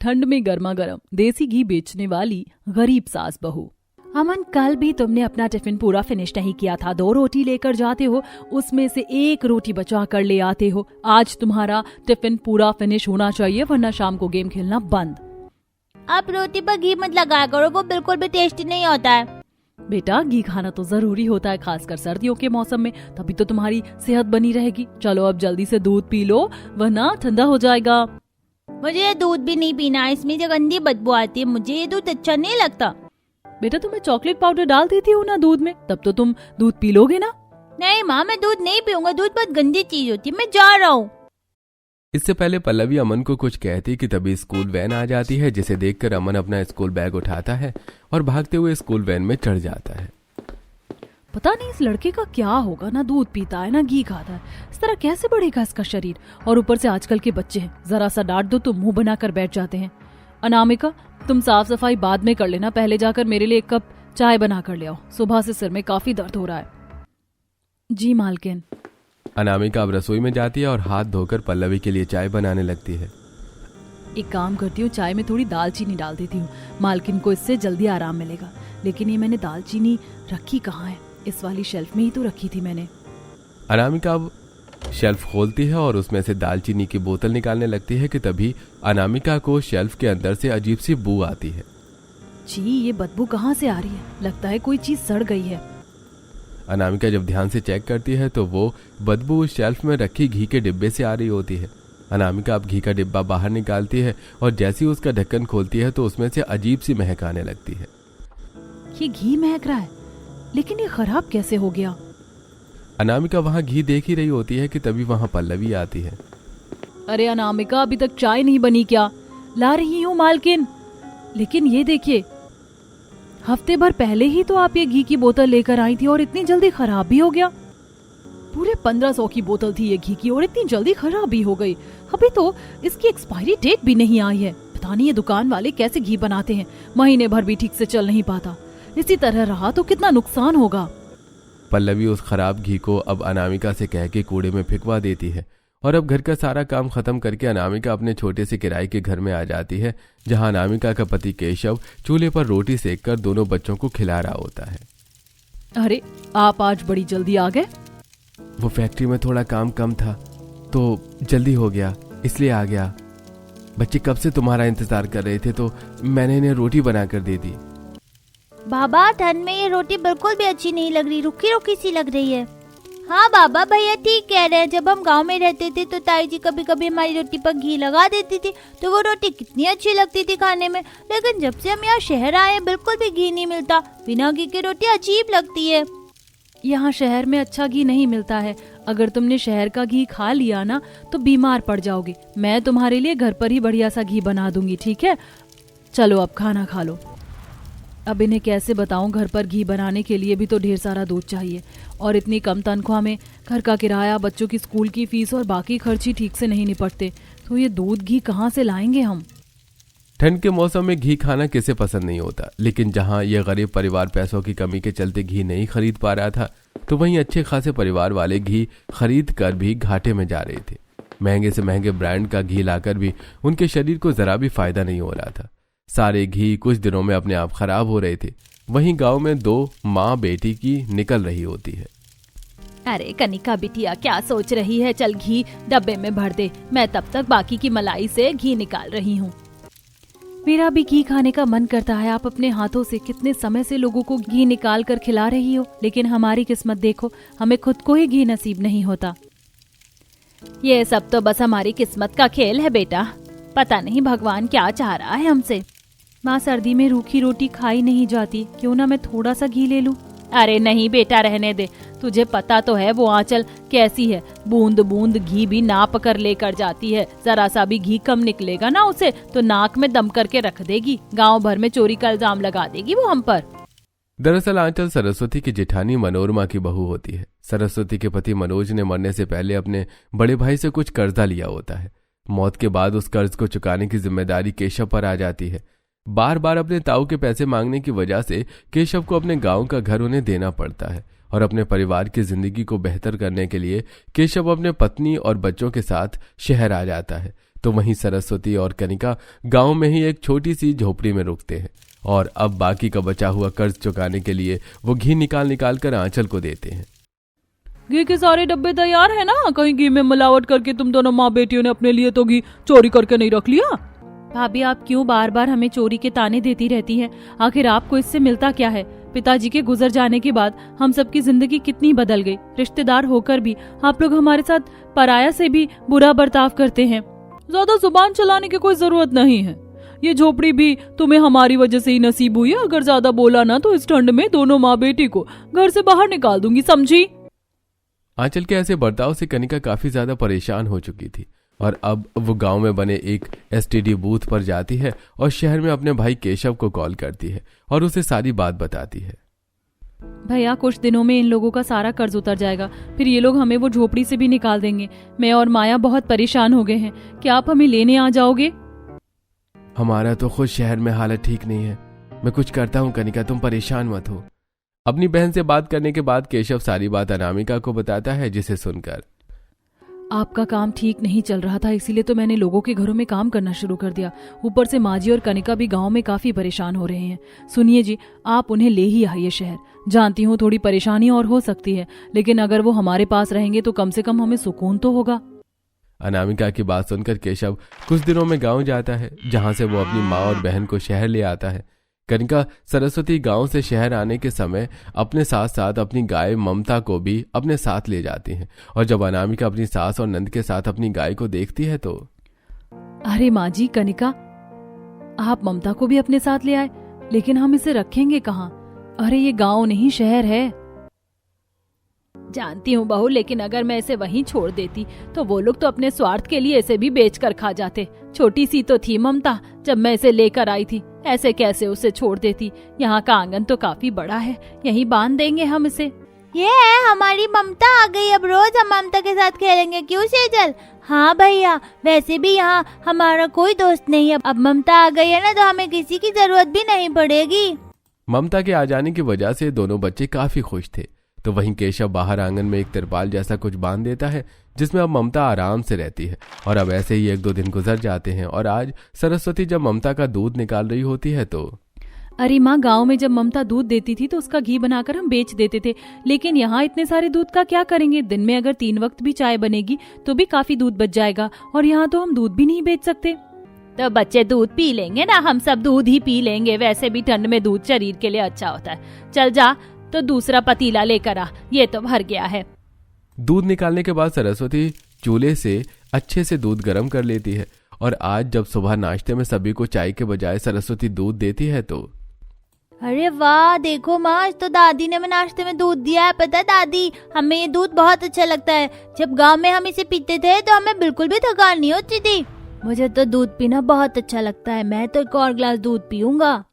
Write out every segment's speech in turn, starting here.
ठंड में गर्मा गर्म देसी घी बेचने वाली गरीब सास बहू। अमन, कल भी तुमने अपना टिफिन पूरा फिनिश नहीं किया था। 2 रोटी लेकर जाते हो, उसमें से 1 रोटी बचा कर ले आते हो। आज तुम्हारा टिफिन पूरा फिनिश होना चाहिए, वरना शाम को गेम खेलना बंद। आप रोटी पर घी मत लगाया करो, वो बिल्कुल भी टेस्टी नहीं होता है। बेटा, घी खाना तो जरूरी होता है, खासकर सर्दियों के मौसम में, तभी तो तुम्हारी सेहत बनी रहेगी। चलो अब जल्दी से दूध पी लो, वरना ठंडा हो जाएगा। मुझे ये दूध भी नहीं पीना, इसमें जो गंदी बदबू आती है, मुझे ये दूध अच्छा नहीं लगता। बेटा, तुम्हें चॉकलेट पाउडर डाल देती हूँ ना दूध में, तब तो तुम दूध पी लोगे ना। नहीं माँ, मैं दूध नहीं पीऊंगा, दूध बहुत गंदी चीज होती है, मैं जा रहा हूँ। इससे पहले पल्लवी अमन को कुछ कहती कि तभी स्कूल वैन आ जाती है, जिसे देखकर अमन अपना स्कूल बैग उठाता है और भागते हुए स्कूल वैन में चढ़ जाता है। पता नहीं इस लड़के का क्या होगा, ना दूध पीता है ना घी खाता है, इस तरह कैसे बढ़ेगा इसका शरीर। और ऊपर से आजकल के बच्चे हैं, जरा सा डांट दो तो मुंह बनाकर बैठ जाते हैं। अनामिका, तुम साफ सफाई बाद में कर लेना, पहले जाकर मेरे लिए 1 कप चाय बना कर ले आओ, सुबह से सिर में काफी दर्द हो रहा है। जी मालकिन। अनामिका अब रसोई में जाती है और हाथ धोकर पल्लवी के लिए चाय बनाने लगती है। एक काम करती हूँ, चाय में थोड़ी दालचीनी डाल देती हूँ, मालकिन को इससे जल्दी आराम मिलेगा। लेकिन ये मैंने दालचीनी रखी कहाँ है? इस वाली शेल्फ में ही तो रखी थी मैंने। अनामिका अब शेल्फ खोलती है और उसमें से दालचीनी की बोतल निकालने लगती है कि तभी अनामिका को शेल्फ के अंदर से अजीब सी बू आती है। जी, ये बदबू कहाँ से आ रही है? लगता है कोई चीज सड़ गई है। अनामिका जब ध्यान से चेक करती है तो वो बदबू उस शेल्फ में रखी घी के डिब्बे से आ रही होती है। अनामिका अब घी का डिब्बा बाहर निकालती है और जैसे ही उसका ढक्कन खोलती है तो उसमें से अजीब सी महक आने लगती है। ये घी महक रहा है, लेकिन ये खराब कैसे हो गया? अनामिका वहाँ घी देख ही रही होती है कि तभी वहाँ पल्लवी आती है। अरे अनामिका, अभी तक चाय नहीं बनी क्या? ला रही हूँ मालकिन। लेकिन ये देखिए, हफ्ते भर पहले ही तो आप ये घी की बोतल लेकर आई थी और इतनी जल्दी खराब भी हो गया। पूरे 1500 की बोतल थी ये घी की और इतनी जल्दी खराब भी हो गई। अभी तो इसकी एक्सपायरी डेट भी नहीं आई है। पता नहीं ये दुकान वाले कैसे घी बनाते हैं, महीने भर भी ठीक से चल नहीं पाता। इसी तरह रहा तो कितना नुकसान होगा। पल्लवी उस खराब घी को अब अनामिका से कह के कूड़े में फेंकवा देती है और अब घर का सारा काम खत्म करके अनामिका अपने छोटे से किराए के घर में आ जाती है, जहां अनामिका का पति केशव चूल्हे पर रोटी सेककर दोनों बच्चों को खिला रहा होता है। अरे, आप आज बड़ी जल्दी आ गए? वो फैक्ट्री में थोड़ा काम कम था तो जल्दी हो गया, इसलिए आ गया। बच्चे कब से तुम्हारा इंतजार कर रहे थे तो मैंने इन्हें रोटी बनाकर दे दी। बाबा, ठंड में ये रोटी बिल्कुल भी अच्छी नहीं लग रही, रुखी रुखी सी लग रही है। हाँ बाबा, भैया ठीक कह रहे हैं। जब हम गांव में रहते थे तो ताई जी कभी कभी हमारी रोटी पर घी लगा देती थी, तो वो रोटी कितनी अच्छी लगती थी खाने में। लेकिन जब से हम यहाँ शहर आए बिल्कुल भी घी नहीं मिलता, बिना घी की रोटी अजीब लगती है। यहाँ शहर में अच्छा घी नहीं मिलता है। अगर तुमने शहर का घी खा लिया ना तो बीमार पड़ जाओगे। मैं तुम्हारे लिए घर पर ही बढ़िया सा घी बना दूंगी, ठीक है? चलो अब खाना खा लो। अब इन्हें कैसे बताऊं, घर पर घी बनाने के लिए भी तो ढेर सारा दूध चाहिए और इतनी कम तनख्वाह में घर का किराया, बच्चों की स्कूल की फीस और बाकी खर्च ही ठीक से नहीं निपटते, तो ये दूध घी कहाँ से लाएंगे हम? ठंड के मौसम में घी खाना किसे पसंद नहीं होता, लेकिन जहां यह गरीब परिवार पैसों की कमी के चलते घी नहीं खरीद पा रहा था, तो वहीं अच्छे खासे परिवार वाले घी खरीद कर भी घाटे में जा रहे थे। महंगे से महंगे ब्रांड का घी लाकर भी उनके शरीर को जरा भी फायदा नहीं हो रहा था। सारे घी कुछ दिनों में अपने आप खराब हो रहे थे। वहीं गांव में 2 माँ बेटी की निकल रही होती है। अरे कनिका बिटिया, क्या सोच रही है? चल घी डब्बे में भर दे, मैं तब तक बाकी की मलाई से घी निकाल रही हूँ। मेरा भी घी खाने का मन करता है। आप अपने हाथों से कितने समय से लोगों को घी निकाल कर खिला रही हो, लेकिन हमारी किस्मत देखो, हमें खुद को ही घी नसीब नहीं होता। ये सब तो बस हमारी किस्मत का खेल है बेटा। पता नहीं भगवान क्या चाह रहा है हमसे। माँ, सर्दी में रूखी रोटी खाई नहीं जाती, क्यों ना मैं थोड़ा सा घी ले लूं? अरे नहीं बेटा, रहने दे। तुझे पता तो है वो आंचल कैसी है, बूंद बूंद घी भी नाप कर लेकर जाती है। जरा सा भी घी कम निकलेगा ना उसे तो नाक में दम करके रख देगी। गांव भर में चोरी का इल्जाम लगा देगी वो हम पर। दरअसल आंचल सरस्वती की जेठानी मनोरमा की बहू होती है। सरस्वती के पति मनोज ने मरने से पहले अपने बड़े भाई से कुछ कर्जा लिया होता है। मौत के बाद उस कर्ज को चुकाने की जिम्मेदारी केशव पर आ जाती है। बार बार अपने ताऊ के पैसे मांगने की वजह से केशव को अपने गांव का घर उन्हें देना पड़ता है और अपने परिवार की जिंदगी को बेहतर करने के लिए केशव अपने पत्नी और बच्चों के साथ शहर आ जाता है। तो वहीं सरस्वती और कनिका गांव में ही एक छोटी सी झोपड़ी में रुकते हैं और अब बाकी का बचा हुआ कर्ज चुकाने के लिए वो घी निकाल निकाल कर आंचल को देते हैं। घी के सारे डब्बे तैयार है ना? कहीं घी में मिलावट करके तुम दोनों माँ बेटियों ने अपने लिए तो घी चोरी करके नहीं रख लिया? भाभी, आप क्यों बार बार हमें चोरी के ताने देती रहती हैं? आखिर आपको इससे मिलता क्या है? पिताजी के गुजर जाने के बाद हम सबकी जिंदगी कितनी बदल गई। रिश्तेदार होकर भी आप लोग हमारे साथ पराया से भी बुरा बर्ताव करते हैं। ज्यादा जुबान चलाने की कोई जरूरत नहीं है। ये झोपड़ी भी तुम्हें हमारी वजह से ही नसीब हुई है। अगर ज्यादा बोला ना तो इस ठंड में दोनों माँ बेटी को घर से बाहर निकाल दूंगी, समझी? आंचल के ऐसे बर्ताव से कनिका काफी ज्यादा परेशान हो चुकी थी और अब वो गांव में बने एक एसटीडी बूथ पर जाती है और शहर में अपने भाई केशव को कॉल करती है और उसे सारी बात बताती है। भैया, कुछ दिनों में इन लोगों का सारा कर्ज उतर जाएगा, फिर ये लोग हमें वो झोपड़ी से भी निकाल देंगे। मैं और माया बहुत परेशान हो गए हैं। क्या आप हमें लेने आ जाओगे? हमारा तो खुद शहर में हालत ठीक नहीं है। मैं कुछ करता हूँ कनिका, तुम परेशान मत हो। अपनी बहन से बात करने के बाद केशव सारी बात अनामिका को बताता है, जिसे सुनकर आपका काम ठीक नहीं चल रहा था, इसीलिए तो मैंने लोगों के घरों में काम करना शुरू कर दिया। ऊपर से माजी और कनिका भी गांव में काफी परेशान हो रहे हैं। सुनिए जी, आप उन्हें ले ही आइए शहर। जानती हूँ थोड़ी परेशानी और हो सकती है, लेकिन अगर वो हमारे पास रहेंगे तो कम से कम हमें सुकून तो होगा। अनामिका की बात सुनकर केशव कुछ दिनों में गांव जाता है, जहां से वो अपनी माँ और बहन को शहर ले आता है। कनिका सरस्वती गांव से शहर आने के समय अपने साथ साथ अपनी गाय ममता को भी अपने साथ ले जाती हैं और जब अनामिका अपनी सास और नंद के साथ अपनी गाय को देखती है तो अरे माँ जी, कनिका, आप ममता को भी अपने साथ ले आए, लेकिन हम इसे रखेंगे कहाँ? अरे ये गांव नहीं शहर है। जानती हूँ बहू, लेकिन अगर मैं इसे वहीं छोड़ देती तो वो लोग तो अपने स्वार्थ के लिए इसे भी बेच कर खा जाते। छोटी सी तो थी ममता जब मैं इसे लेकर आई थी, ऐसे कैसे उसे छोड़ देती? यहाँ का आंगन तो काफी बड़ा है, यहीं बांध देंगे हम इसे। ये है हमारी ममता आ गई, अब रोज हम ममता के साथ खेलेंगे, क्यों सेजल? हाँ भैया, वैसे भी यहाँ हमारा कोई दोस्त नहीं है। अब ममता आ गई है ना तो हमें किसी की जरूरत भी नहीं पड़ेगी। ममता के आ जाने की वजह से दोनों बच्चे काफी खुश थे। तो वहीं केशव बाहर आंगन में एक तिरपाल जैसा कुछ बांध देता है, जिसमें अब ममता आराम से रहती है। और अब ऐसे ही 1-2 दिन गुजर जाते हैं और आज सरस्वती जब ममता का दूध निकाल रही होती है तो अरे माँ, गांव में जब ममता दूध देती थी तो उसका घी बनाकर हम बेच देते थे, लेकिन यहाँ इतने सारे दूध का क्या करेंगे? दिन में अगर 3 वक्त भी चाय बनेगी तो भी काफी दूध बच जाएगा, और यहाँ तो हम दूध भी नहीं बेच सकते। तो बच्चे दूध पी लेंगे ना, हम सब दूध ही पी लेंगे। वैसे भी ठंड में दूध शरीर के लिए अच्छा होता है। चल जा तो दूसरा पतीला लेकर आ, ये तो भर गया है। दूध निकालने के बाद सरस्वती चूल्हे से अच्छे से दूध गर्म कर लेती है और आज जब सुबह नाश्ते में सभी को चाय के बजाय सरस्वती दूध देती है तो अरे वाह, देखो माँ, आज तो दादी ने नाश्ते में दूध दिया है। पता है दादी, हमें ये दूध बहुत अच्छा लगता है। जब गांव में हम इसे पीते थे तो हमें बिल्कुल भी थकान नहीं होती थी। मुझे तो दूध पीना बहुत अच्छा लगता है, मैं तो एक और गिलास दूध पीऊंगा।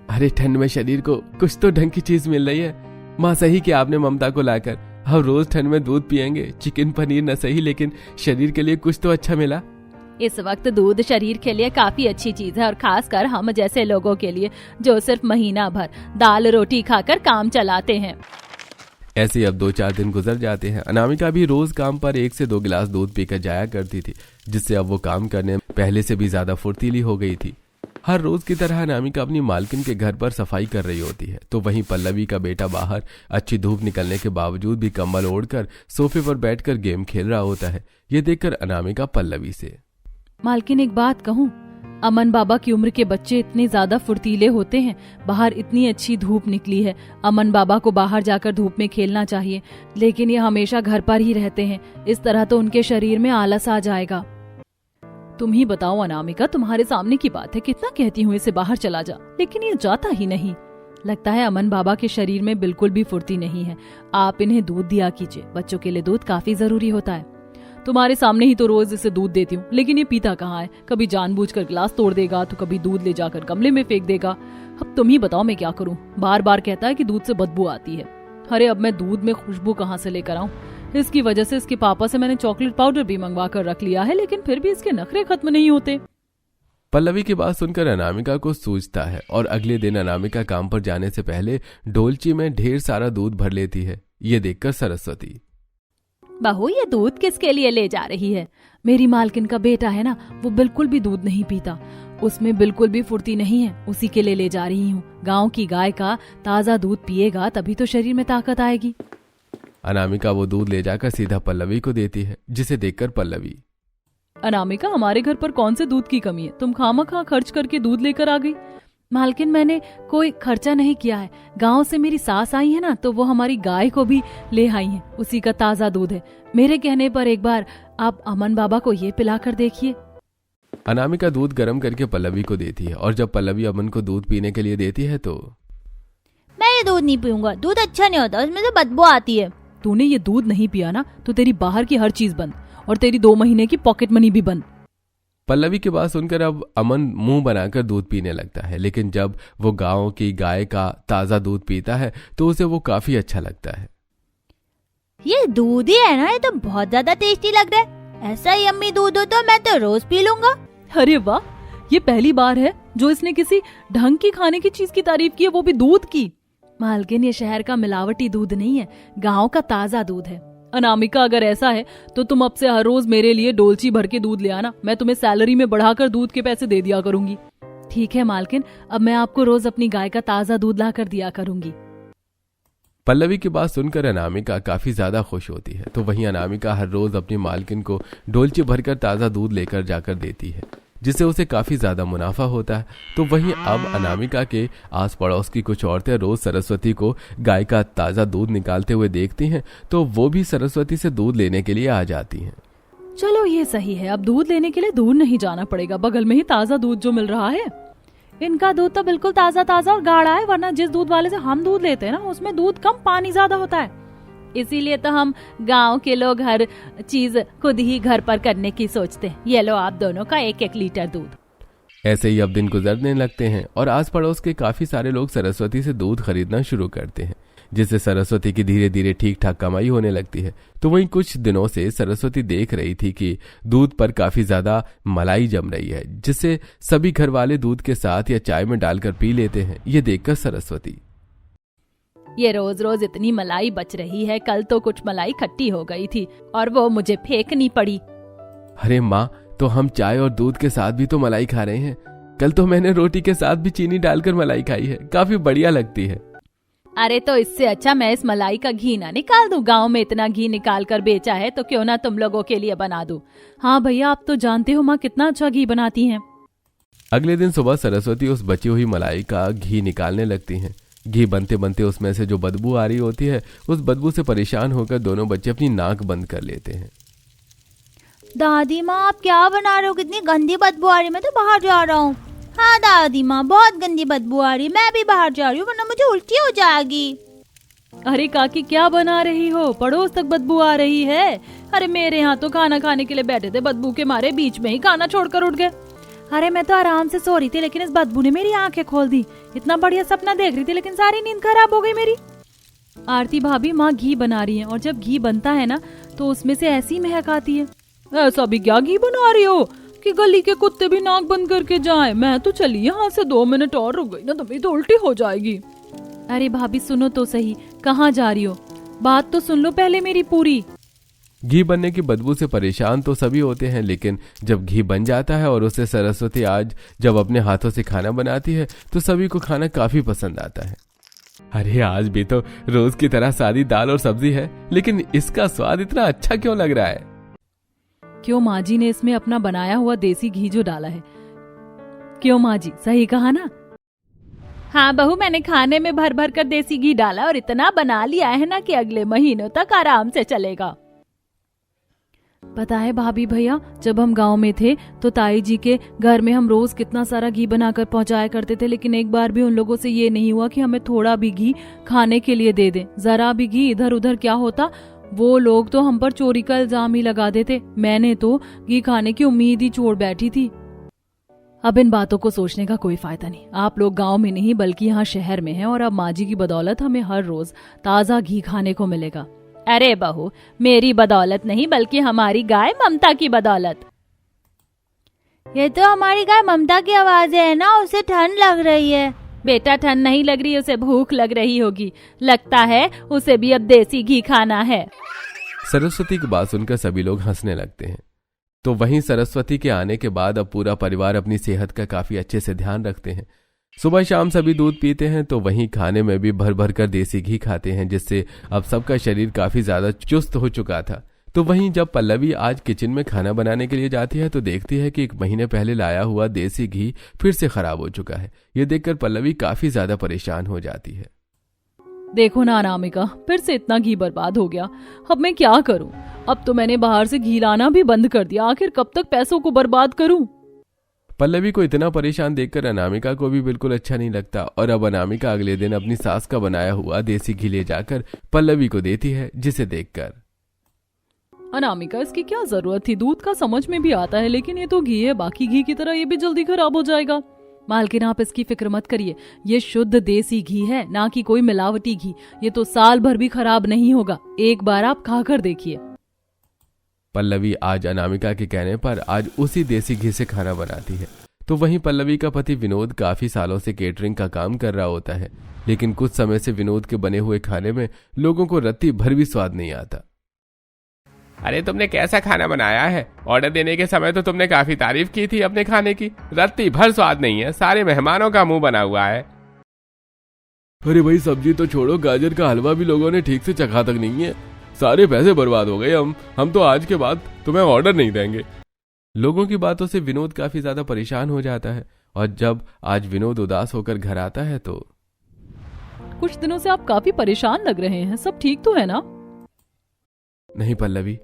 अरे ठंड में शरीर को कुछ तो ढंग की चीज मिल रही है। माँ, सही कि आपने ममता को लाकर। हम रोज ठंड में दूध पियेंगे, चिकन पनीर न सही लेकिन शरीर के लिए कुछ तो अच्छा मिला। इस वक्त दूध शरीर के लिए काफी अच्छी चीज है, और खासकर हम जैसे लोगों के लिए जो सिर्फ महीना भर दाल रोटी खाकर काम चलाते हैं। ऐसे अब 2-4 दिन गुजर जाते हैं। अनामिका भी रोज काम पर 1 से 2 गिलास दूध पीकर जाया करती थी, जिससे अब वो काम करने में पहले से भी ज्यादा फुर्तीली हो गई थी। हर रोज की तरह अनामिका अपनी मालकिन के घर पर सफाई कर रही होती है, तो वहीं पल्लवी का बेटा बाहर अच्छी धूप निकलने के बावजूद भी कंबल ओढ़कर सोफे पर बैठकर गेम खेल रहा होता है। ये देखकर अनामिका पल्लवी से, मालकिन एक बात कहूँ, अमन बाबा की उम्र के बच्चे इतने ज्यादा फुर्तीले होते हैं। बाहर इतनी अच्छी धूप निकली है, अमन बाबा को बाहर जाकर धूप में खेलना चाहिए, लेकिन ये हमेशा घर पर ही रहते हैं। इस तरह तो उनके शरीर में आलस आ जाएगा। तुम ही बताओ अनामिका, तुम्हारे सामने की बात है, कितना कहती हूँ इसे बाहर चला जा, लेकिन ये जाता ही नहीं। लगता है अमन बाबा के शरीर में बिल्कुल भी फुर्ती नहीं है। आप इन्हें दूध दिया कीजिए, बच्चों के लिए दूध काफी जरूरी होता है। तुम्हारे सामने ही तो रोज इसे दूध देती हूँ, लेकिन ये पीता कहाँ है? कभी जानबूझकर गिलास तोड़ देगा तो कभी दूध ले जाकर गमले में फेंक देगा। अब तुम ही बताओ मैं क्या करूँ? बार बार कहता है कि दूध से बदबू आती है। अरे अब मैं दूध में खुशबू कहाँ से लेकर आऊँ? इसकी वजह से इसके पापा से मैंने चॉकलेट पाउडर भी मंगवा कर रख लिया है, लेकिन फिर भी इसके नखरे खत्म नहीं होते। पल्लवी की बात सुनकर अनामिका को सूझता है और अगले दिन अनामिका काम पर जाने से पहले डोलची में ढेर सारा दूध भर लेती है। ये देखकर सरस्वती, बहू, ये दूध किसके लिए ले जा रही है? मेरी मालकिन का बेटा है ना, वो बिल्कुल भी दूध नहीं पीता, उसमें बिल्कुल भी फुर्ती नहीं है, उसी के लिए ले जा रही हूँ। गांव की गाय का ताज़ा दूध पिएगा तभी तो शरीर में ताकत आएगी। अनामिका वो दूध ले जाकर सीधा पल्लवी को देती है, जिसे देखकर पल्लवी, अनामिका, हमारे घर पर कौन से दूध की कमी है, तुम खामखा खर्च करके दूध लेकर आ गई। मालकिन, मैंने कोई खर्चा नहीं किया है, गांव से मेरी सास आई है ना, तो वो हमारी गाय को भी ले आई है, उसी का ताज़ा दूध है। मेरे कहने पर एक बार आप अमन बाबा को ये पिलाकर देखिए। अनामिका दूध गर्म करके पल्लवी को देती है और जब पल्लवी अमन को दूध पीने के लिए देती है तो, मैं ये दूध नहीं पीऊंगा, दूध अच्छा नहीं होता, उसमें से बदबू आती है। तूने ये दूध नहीं पिया ना तो तेरी बाहर की हर चीज बंद और तेरी 2 महीने की पॉकेट मनी भी बंद। पल्लवी की बात सुनकर अब अमन मुंह बनाकर दूध पीने लगता है, लेकिन जब वो गांव की गाय का ताज़ा दूध पीता है तो उसे वो काफी अच्छा लगता है। ये दूध ही है ना, ये तो बहुत ज्यादा टेस्टी लग रहा है, ऐसा यम्मी दूध हो तो मैं तो रोज पी लूंगा। अरे वाह, ये पहली बार है जो इसने किसी ढंग की खाने की चीज की तारीफ की है, वो भी दूध की। मालकिन, ये शहर का मिलावटी दूध नहीं है, गांव का ताज़ा दूध है। अनामिका, अगर ऐसा है तो तुम अब से हर रोज मेरे लिए डोलची भर के दूध ले आना, मैं तुम्हें सैलरी में बढ़ाकर दूध के पैसे दे दिया करूंगी। ठीक है मालकिन, अब मैं आपको रोज अपनी गाय का ताज़ा दूध ला कर दिया करूंगी। पल्लवी की बात सुनकर अनामिका काफी ज्यादा खुश होती है, तो वहीं अनामिका हर रोज अपनी मालकिन को डोलची भरकर ताज़ा दूध लेकर जाकर देती है, जिससे उसे काफी ज्यादा मुनाफा होता है। तो वहीं अब अनामिका के आस पड़ोस की कुछ औरतें रोज सरस्वती को गाय का ताज़ा दूध निकालते हुए देखती हैं, तो वो भी सरस्वती से दूध लेने के लिए आ जाती हैं। चलो ये सही है, अब दूध लेने के लिए दूर नहीं जाना पड़ेगा, बगल में ही ताज़ा दूध जो मिल रहा है। इनका दूध तो बिल्कुल ताज़ा ताज़ा और गाढ़ा है, वरना जिस दूध वाले से हम दूध लेते हैं ना, उसमें दूध कम पानी ज्यादा होता है। इसीलिए तो हम गांव के लोग हर चीज खुद ही घर पर करने की सोचते हैं। ये लो आप दोनों का 1-1 लीटर दूध। ऐसे ही अब दिन गुजरने लगते हैं और आस पड़ोस के काफी सारे लोग सरस्वती से दूध खरीदना शुरू करते हैं, जिससे सरस्वती की धीरे धीरे ठीक ठाक कमाई होने लगती है। तो वहीं कुछ दिनों से सरस्वती देख रही थी कि दूध पर काफी ज्यादा मलाई जम रही है, जिससे सभी घर वाले दूध के साथ या चाय में डालकर पी लेते हैं। ये देखकर सरस्वती, ये रोज रोज इतनी मलाई बच रही है, कल तो कुछ मलाई खट्टी हो गई थी और वो मुझे फेंकनी पड़ी। अरे माँ, तो हम चाय और दूध के साथ भी तो मलाई खा रहे हैं, कल तो मैंने रोटी के साथ भी चीनी डालकर मलाई खाई है, काफी बढ़िया लगती है। अरे तो इससे अच्छा मैं इस मलाई का घी ना निकाल दूं, गांव में इतना घी निकाल कर बेचा है तो क्यों ना तुम लोगों के लिए बना दूं। हाँ भैया, आप तो जानते हो माँ कितना अच्छा घी बनाती हैं। अगले दिन सुबह सरस्वती उस बची हुई मलाई का घी निकालने लगती हैं। घी बनते बनते उसमें से जो बदबू आ रही होती है, उस बदबू से परेशान होकर दोनों बच्चे अपनी नाक बंद कर लेते हैं। दादी माँ, आप क्या बना रहे हो, कितनी गंदी बदबू आ रही है, मैं तो बाहर जा रहा हूँ। हाँ दादी माँ, बहुत गंदी बदबू आ रही है, मैं भी बाहर जा रही हूँ वरना मुझे उल्टी हो जाएगी। अरे काकी, क्या बना रही हो, पड़ोस तक बदबू आ रही है। अरे मेरे यहाँ तो खाना खाने के लिए बैठे थे, बदबू के मारे बीच में ही खाना छोड़कर उठ गए। अरे मैं तो आराम से सो रही थी, लेकिन इस बदबू ने मेरी आंखें खोल दी। इतना बढ़िया सपना देख रही थी, लेकिन सारी नींद खराब हो गई मेरी। आरती भाभी, माँ घी बना रही है और जब घी बनता है ना तो उसमें से ऐसी महक आती है। ऐसा भी क्या घी बना रही हो कि गली के कुत्ते भी नाक बंद करके जाएं? मैं तो चली यहाँ से 2 मिनट और रुक गई ना तो मेरी तो उल्टी हो जाएगी। अरे भाभी सुनो तो सही, कहाँ जा रही हो, बात तो सुन लो पहले मेरी पूरी। घी बनने की बदबू से परेशान तो सभी होते हैं, लेकिन जब घी बन जाता है और उसे सरस्वती आज जब अपने हाथों से खाना बनाती है तो सभी को खाना काफी पसंद आता है। अरे आज भी तो रोज की तरह सादी दाल और सब्जी है, लेकिन इसका स्वाद इतना अच्छा क्यों लग रहा है? क्यों माँ जी ने इसमें अपना बनाया हुआ देसी घी जो डाला है। क्यों माँ जी, सही कहा ना? हाँ बहू, मैंने खाने में भर भर कर देसी घी डाला और इतना बना लिया है ना कि अगले महीनों तक आराम से चलेगा। पता है भाभी भैया, जब हम गांव में थे तो ताई जी के घर में हम रोज कितना सारा घी बनाकर पहुंचाया करते थे, लेकिन एक बार भी उन लोगों से ये नहीं हुआ कि हमें थोड़ा भी घी खाने के लिए दे दें। जरा भी घी इधर उधर क्या होता, वो लोग तो हम पर चोरी का इल्जाम ही लगा देते। मैंने तो घी खाने की उम्मीद ही छोड़ बैठी थी। अब इन बातों को सोचने का कोई फायदा नहीं। आप लोग गांव में नहीं बल्कि यहाँ शहर में हैं और अब माँ जी की बदौलत हमें हर रोज ताज़ा घी खाने को मिलेगा। अरे बहू, मेरी बदौलत नहीं बल्कि हमारी गाय ममता की बदौलत। ये तो हमारी गाय ममता की आवाज है ना, उसे ठंड लग रही है। बेटा ठंड नहीं लग रही, उसे भूख लग रही होगी। लगता है उसे भी अब देसी घी खाना है। सरस्वती की बात सुनकर सभी लोग हंसने लगते हैं। तो वहीं सरस्वती के आने के बाद अब पूरा परिवार अपनी सेहत का काफी अच्छे से ध्यान रखते हैं। सुबह शाम सभी दूध पीते हैं, तो वहीं खाने में भी भर भर कर देसी घी खाते हैं, जिससे अब सबका शरीर काफी ज्यादा चुस्त हो चुका था। तो वहीं जब पल्लवी आज किचन में खाना बनाने के लिए जाती है तो देखती है कि 1 महीने पहले लाया हुआ देसी घी फिर से खराब हो चुका है। ये देखकर पल्लवी काफी ज्यादा परेशान हो जाती है। देखो ना अनामिका, फिर से इतना घी बर्बाद हो गया। अब मैं क्या करूं? अब तो मैंने बाहर से घी लाना भी बंद कर दिया। आखिर कब तक पैसों को बर्बाद करूं? पल्लवी को इतना परेशान देखकर अनामिका को भी बिल्कुल अच्छा नहीं लगता और अब अनामिका अगले दिन अपनी सास का बनाया हुआ देसी घी ले जाकर पल्लवी को देती है, जिसे देखकर अनामिका, इसकी क्या जरूरत थी? दूध का समझ में भी आता है, लेकिन ये तो घी है, बाकी घी की तरह ये भी जल्दी खराब हो जाएगा। मालकिन, आप इसकी फिक्र मत करिए, ये शुद्ध देसी घी है, ना कि कोई मिलावटी घी। ये तो साल भर भी खराब नहीं होगा, एक बार आप खाकर देखिए। पल्लवी आज अनामिका के कहने पर आज उसी देसी घी से खाना बनाती है। तो वहीं पल्लवी का पति विनोद काफी सालों से केटरिंग का काम कर रहा होता है, लेकिन कुछ समय से विनोद के बने हुए खाने में लोगों को रत्ती भर भी स्वाद नहीं आता। अरे तुमने कैसा खाना बनाया है? ऑर्डर देने के समय तो तुमने काफी तारीफ की थी अपने खाने की, रत्ती भर स्वाद नहीं है, सारे मेहमानों का मुंह बना हुआ है। अरे भाई, सब्जी तो छोड़ो, गाजर का हलवा भी लोगों ने ठीक से चखा तक नहीं है। सारे पैसे बर्बाद हो गए। हम तो आज के बाद तुम्हें ऑर्डर नहीं देंगे। लोगों की बातों से विनोद काफी ज्यादा परेशान हो जाता है और जब आज विनोद उदास होकर घर आता है तो कुछ दिनों से आप काफी परेशान लग रहे हैं, सब ठीक तो है ना? नहीं पल्लवी,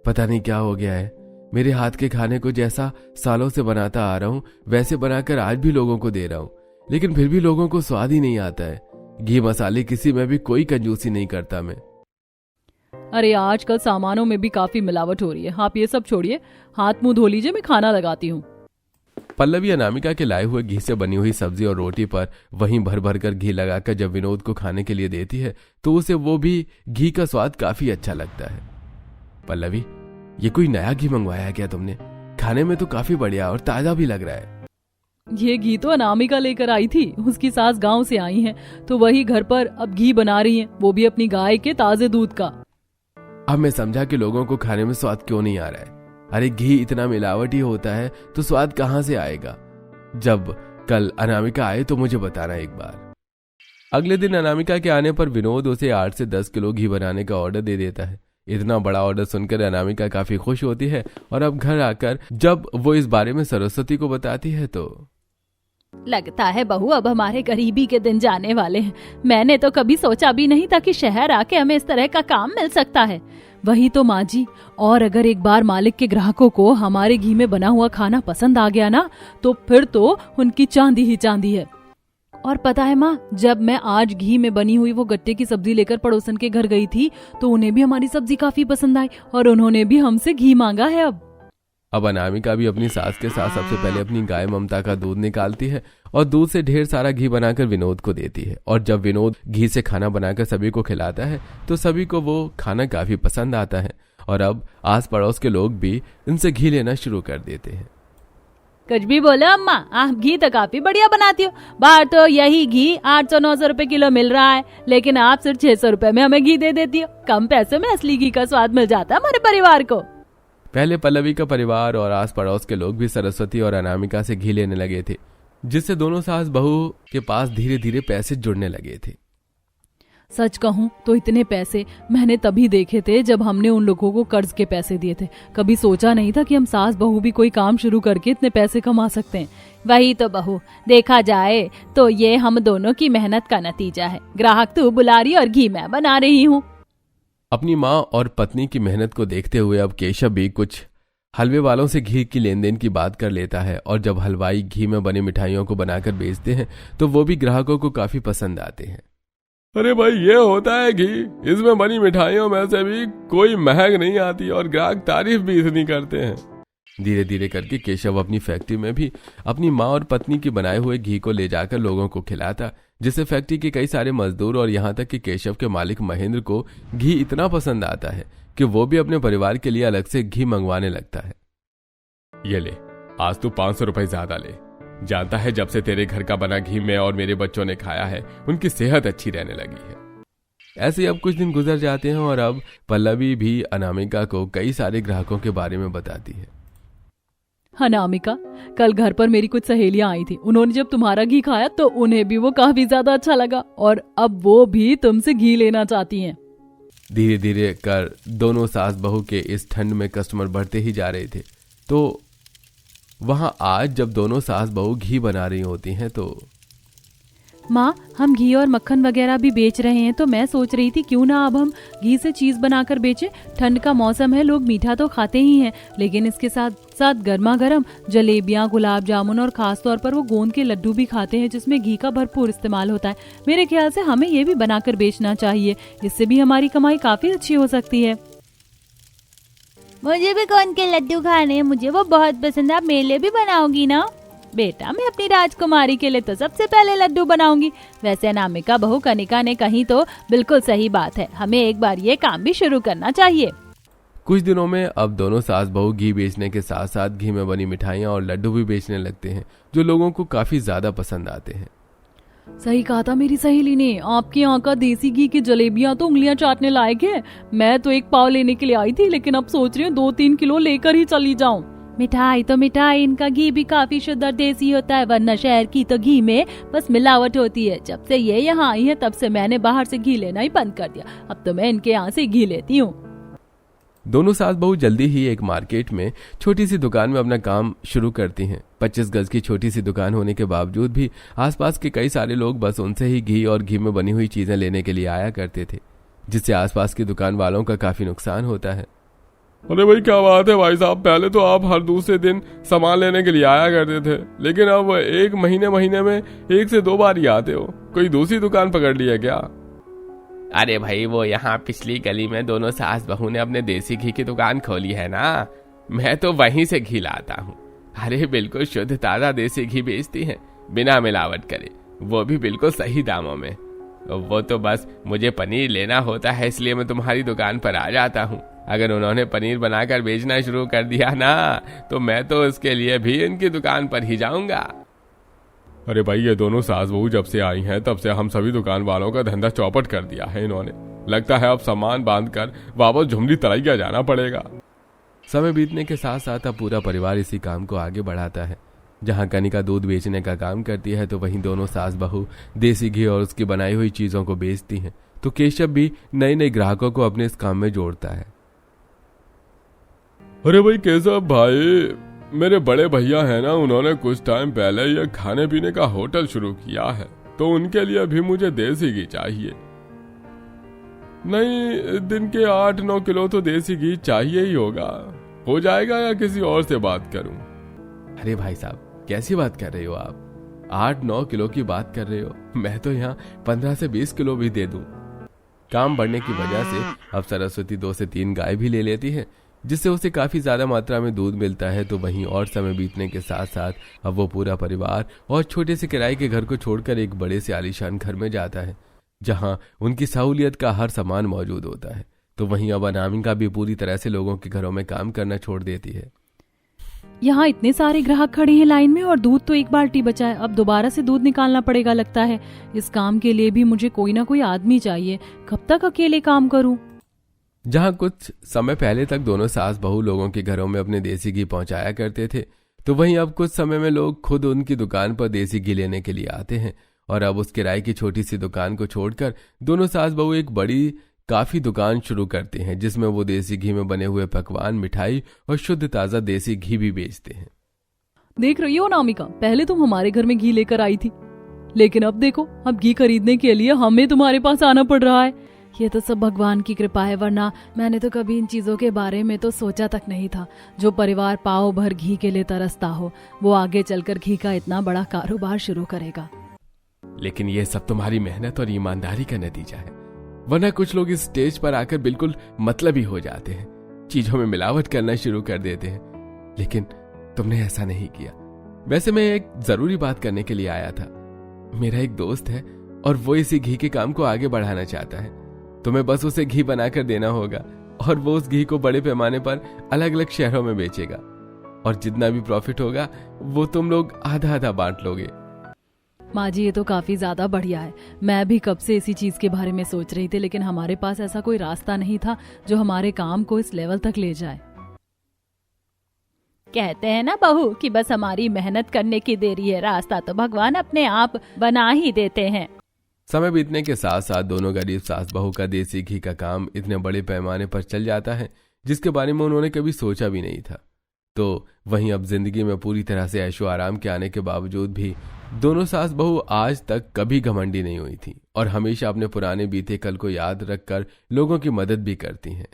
पता नहीं क्या हो गया है। मेरे हाथ के खाने को जैसा सालों से बनाता आ रहा हूँ वैसे बनाकर आज भी लोगों को दे रहा हूँ, लेकिन फिर भी लोगों को स्वाद ही नहीं आता है। घी मसाले किसी में भी कोई कंजूसी नहीं करता मैं। अरे आजकल सामानों में भी काफी मिलावट हो रही है। आप ये सब छोड़िए, हाथ मुंह धो लीजिए, मैं खाना लगाती हूँ। पल्लवी अनामिका के लाए हुए घी से बनी हुई सब्जी और रोटी पर वहीं भर भर कर घी लगाकर जब विनोद को खाने के लिए देती है तो उसे वो भी घी का स्वाद काफी अच्छा लगता है। पल्लवी, ये कोई नया घी मंगवाया क्या तुमने? खाने में तो काफी बढ़िया और ताजा भी लग रहा है। ये घी तो अनामिका लेकर आई थी, उसकी सास गांव से आई हैं, तो वही घर पर अब घी बना रही हैं, वो भी अपनी गाय के ताजे दूध का। अब मैं समझा कि लोगों को खाने में स्वाद क्यों नहीं आ रहा है। अरे घी इतना मिलावटी होता है तो स्वाद कहां से आएगा? जब कल अनामिका आए तो मुझे बताना एक बार। अगले दिन अनामिका के आने पर विनोद उसे 8 से 10 किलो घी बनाने का ऑर्डर दे देता है। इतना बड़ा ऑर्डर सुनकर अनामिका काफी खुश होती है और अब घर आकर जब वो इस बारे में सरस्वती को बताती है तो लगता है बहू अब हमारे गरीबी के दिन जाने वाले हैं। मैंने तो कभी सोचा भी नहीं था कि शहर आके हमें इस तरह का काम मिल सकता है। वही तो माँ जी, और अगर एक बार मालिक के ग्राहकों को हमारे घी में बना हुआ खाना पसंद आ गया ना तो फिर तो उनकी चांदी ही चांदी है। और पता है माँ, जब मैं आज घी में बनी हुई वो गट्टे की सब्जी लेकर पड़ोसन के घर गई थी तो उन्हें भी हमारी सब्जी काफी पसंद आई और उन्होंने भी हमसे घी मांगा है। अब अनामिका भी अपनी सास के साथ सबसे पहले अपनी गाय ममता का दूध निकालती है और दूध से ढेर सारा घी बनाकर विनोद को देती है। और जब विनोद घी से खाना बनाकर सभी को खिलाता है तो सभी को वो खाना काफी पसंद आता है और अब आस पड़ोस के लोग भी इनसे घी लेना शुरू कर देते हैं। कुछ भी बोले अम्मा, आप घी तो काफी बढ़िया बनाती हो। बाहर तो यही घी 800-900 रुपए किलो मिल रहा है, लेकिन आप सिर्फ 600 रुपए में हमें घी दे देती हो। कम पैसे में असली घी का स्वाद मिल जाता है हमारे परिवार को। पहले पल्लवी का परिवार और आस पड़ोस के लोग भी सरस्वती और अनामिका से घी लेने लगे थे, जिससे दोनों सास बहू के पास धीरे धीरे पैसे जुड़ने लगे थे। सच कहूं तो इतने पैसे मैंने तभी देखे थे जब हमने उन लोगों को कर्ज के पैसे दिए थे। कभी सोचा नहीं था कि हम सास बहू भी कोई काम शुरू करके इतने पैसे कमा सकते हैं। वही तो बहू, देखा जाए तो ये हम दोनों की मेहनत का नतीजा है। ग्राहक तू बुला रही और घी मैं बना रही हूँ। अपनी माँ और पत्नी की मेहनत को देखते हुए अब केशव भी कुछ हलवे वालों से घी की लेन देन की बात कर लेता है और जब हलवाई घी में बनी मिठाइयों को बनाकर बेचते हैं तो वो भी ग्राहकों को काफी पसंद आते हैं। अरे भाई, ये होता है घी, इसमें बनी मिठाइयों में से भी कोई महक नहीं आती और ग्राहक तारीफ भी इतनी करते हैं। धीरे धीरे करके केशव अपनी फैक्ट्री में भी अपनी माँ और पत्नी की बनाए हुए घी को ले जाकर लोगों को खिलाता, जिससे फैक्ट्री के कई सारे मजदूर और यहाँ तक कि केशव के मालिक महेंद्र को घी इतना पसंद आता है कि वो भी अपने परिवार के लिए अलग से घी मंगवाने लगता है। ये ले, आज तू 500 रुपए ज्यादा ले। जानता है जब से तेरे घर का बना घी मैं और मेरे बच्चों ने खाया है उनकी सेहत अच्छी रहने लगी है। ऐसे अब कुछ दिन गुजर जाते हैं और अब पल्लवी भी अनामिका को कई सारे ग्राहकों के बारे में बताती है। अनामिका, कल घर पर मेरी कुछ सहेलियां आई थी। उन्होंने जब तुम्हारा घी खाया तो उन्हें भी वो काफी ज्यादा अच्छा लगा और अब वो भी तुमसे घी लेना चाहती हैं। धीरे धीरे कर दोनों सास बहू के इस ठंड में कस्टमर बढ़ते ही जा रहे थे। तो वहां आज जब दोनों सास बहू घी बना रही होती हैं तो माँ, हम घी और मक्खन वगैरह भी बेच रहे हैं, तो मैं सोच रही थी क्यों ना अब हम घी से चीज बनाकर बेचें। ठंड का मौसम है, लोग मीठा तो खाते ही हैं, लेकिन इसके साथ साथ गर्मा गर्म जलेबियाँ, गुलाब जामुन और खास तौर पर वो गोंद के लड्डू भी खाते हैं जिसमें घी का भरपूर इस्तेमाल होता है। मेरे ख्याल से हमें ये भी बनाकर बेचना चाहिए, इससे भी हमारी कमाई काफी अच्छी हो सकती है। मुझे भी गोंद के लड्डू खाने हैं, मुझे वो बहुत पसंद है। आप मेरे लिए भी बनाओगी ना? बेटा, मैं अपनी राजकुमारी के लिए तो सबसे पहले लड्डू बनाऊंगी। वैसे अनामिका बहू कनिका ने कही तो बिल्कुल सही बात है, हमें एक बार ये काम भी शुरू करना चाहिए। कुछ दिनों में अब दोनों सास बहू घी बेचने के साथ साथ घी में बनी मिठाइयाँ और लड्डू भी बेचने लगते हैं, जो लोगों को काफी ज्यादा पसंद आते हैं। सही कहा था मेरी सहेली ने, आपके यहाँ का देसी घी की जलेबियाँ तो उंगलियां चाटने लायक है। मैं तो एक पाव लेने के लिए आई थी, लेकिन अब सोच रही हूँ 2-3 किलो लेकर ही चली जाऊँ। मिठाई तो मिठाई, इनका घी भी काफी शुद्ध और देसी होता है, वरना शहर की तो घी में बस मिलावट होती है। जब से ये यहाँ आई है तब से मैंने बाहर से घी लेना ही बंद कर दिया। अब तो मैं इनके यहाँ से घी लेती हूँ। दोनों सास बहू जल्दी ही एक मार्केट में छोटी सी दुकान में अपना काम शुरू करती हैं। 25 गज की छोटी सी दुकान होने के बावजूद भी आसपास के कई सारे लोग बस उनसे ही घी और घी में बनी हुई चीजें लेने के लिए आया करते थे, जिससे आसपास की दुकान वालों का काफी नुकसान होता है। अरे भाई क्या बात है भाई साहब, पहले तो आप हर दूसरे दिन सामान लेने के लिए आया करते थे, लेकिन अब एक महीने में 1 से 2 बार ही आते हो। कोई दूसरी दुकान पकड़ लिया क्या? अरे भाई, वो यहाँ पिछली गली में दोनों सास बहू ने अपने देसी घी की दुकान खोली है ना, मैं तो वहीं से घी लाता हूँ। अरे बिल्कुल शुद्ध ताजा देसी घी बेचती हैं, बिना मिलावट करे, वो भी बिल्कुल सही दामों में। वो तो बस मुझे पनीर लेना होता है, इसलिए मैं तुम्हारी दुकान पर आ जाता हूँ। अगर उन्होंने पनीर बनाकर बेचना शुरू कर दिया ना, तो मैं तो उसके लिए भी इनकी दुकान पर ही जाऊंगा। अरे भाई, ये दोनों सास बहू जब से आई हैं तब से हम सभी दुकान वालों का धंधा चौपट कर दिया है इन्होंने। लगता है अब सामान बांधकर वापस झुमरी तरैया जाना पड़ेगा। समय बीतने के साथ साथ अब पूरा परिवार इसी काम को आगे बढ़ाता है। जहां कनिका दूध बेचने का काम करती है तो वहीं दोनों सास बहू देसी घी और उसकी बनाई हुई चीजों को बेचती हैं, तो केशव भी नए नए ग्राहकों को अपने इस काम में जोड़ता है। अरे भाई केशव भाई, मेरे बड़े भैया है ना, उन्होंने कुछ टाइम पहले ये खाने पीने का होटल शुरू किया है, तो उनके लिए भी मुझे देसी घी चाहिए। नहीं, दिन के 8-9 किलो तो देसी घी चाहिए ही होगा। हो जाएगा या किसी और से बात करूं? अरे भाई साहब, कैसी बात कर रहे हो आप? 8-9 किलो की बात कर रहे हो? मैं तो यहाँ 15 से 20 किलो भी दे दूं। काम बढ़ने की वजह से अब सरस्वती 2 से 3 गाय भी ले लेती है, जिससे उसे काफी ज्यादा मात्रा में दूध मिलता है। तो वहीं और समय बीतने के साथ साथ अब वो पूरा परिवार और छोटे से किराए के घर को छोड़कर एक बड़े से आलीशान घर में जाता है, जहां उनकी सहूलियत का हर सामान मौजूद होता है। तो वहीं अब अनामिका भी पूरी तरह से लोगों के घरों में काम करना छोड़ देती है। यहाँ इतने सारे ग्राहक खड़े हैं लाइन में और दूध तो 1 बाल्टी बचा है। अब दोबारा से दूध निकालना पड़ेगा लगता है। इस काम के लिए भी मुझे कोई ना कोई आदमी चाहिए। कब तक अकेले काम करूं? जहां कुछ समय पहले तक दोनों सास बहू लोगों के घरों में अपने देसी घी पहुंचाया करते थे, तो वहीं अब कुछ समय में लोग खुद उनकी दुकान पर देसी घी लेने के लिए आते हैं। और अब उस किराए की छोटी सी दुकान को छोड़कर दोनों सास बहू एक बड़ी काफी दुकान शुरू करते हैं, जिसमें वो देसी घी में बने हुए पकवान, मिठाई और शुद्ध ताजा देसी घी भी बेचते हैं। देख रही हो अनामिका, पहले तुम हमारे घर में घी लेकर आई थी, लेकिन अब देखो, अब घी खरीदने के लिए हमें तुम्हारे पास आना पड़ रहा है। ये तो सब भगवान की कृपा है, वरना मैंने तो कभी इन चीजों के बारे में तो सोचा तक नहीं था। जो परिवार पाव भर घी के लिए तरसता हो, वो आगे चलकर घी का इतना बड़ा कारोबार शुरू करेगा। लेकिन ये सब तुम्हारी मेहनत और ईमानदारी का नतीजा है, वरना कुछ लोग इस स्टेज पर आकर बिल्कुल मतलबी हो जाते हैं, चीजों में मिलावट करना शुरू कर देते हैं। लेकिन तुमने ऐसा नहीं किया। वैसे मैं एक जरूरी बात करने के लिए आया था। मेरा एक दोस्त है और वो इसी घी के काम को आगे बढ़ाना चाहता है। तुम्हें बस उसे घी बनाकर देना होगा और वो उस घी को बड़े पैमाने पर अलग अलग शहरों में बेचेगा, और जितना भी प्रॉफिट होगा वो तुम लोग आधा आधा बांट लोगे। माँ जी, ये तो काफी ज्यादा बढ़िया है। मैं भी कब से इसी चीज के बारे में सोच रही थी, लेकिन हमारे पास ऐसा कोई रास्ता नहीं था जो हमारे काम को इस लेवल तक ले जाए। कहते हैं ना बहू कि बस हमारी मेहनत करने की देरी है, रास्ता तो भगवान अपने आप बना ही देते हैं। समय बीतने के साथ साथ दोनों गरीब सास बहू का देसी घी का काम इतने बड़े पैमाने पर चल जाता है जिसके बारे में उन्होंने कभी सोचा भी नहीं था। तो वहीं अब जिंदगी में पूरी तरह से ऐशो आराम के आने के बावजूद भी दोनों सास बहू आज तक कभी घमंडी नहीं हुई थी और हमेशा अपने पुराने बीते कल को याद रखकर लोगों की मदद भी करती हैं।